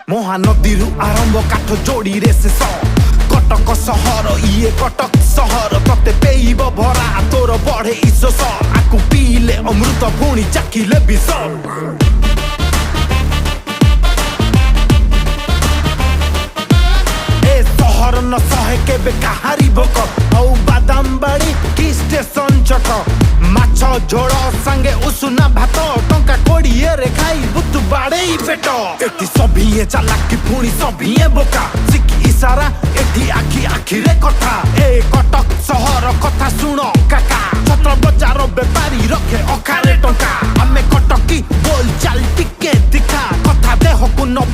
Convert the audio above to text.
महानदी आरंभ काठ जोड़ी रे शेष कटक सहर इए कटक सहर तते पेइब भरा तोर बढ़े इजस आकु पीले अमृत पुणी चाखिले विष ए सहर न सहे केबे काहारी भोक औ बादाम बाड़ी कि स्टेशन चक माछ झोल संगे उसुना भात टंका कोड़िए रे खाई बुतु बाड़े पेट एटी सभिए चालाकी पुणी सभिए बोका सिकी इशारा एटी आखि आखि रे कथा ए कटक सहर कथा सुन काका छत्र बजार बेपारी रखे अखारे टंका आमे कटकी बोल चाल टिके दिखा कथा देह को न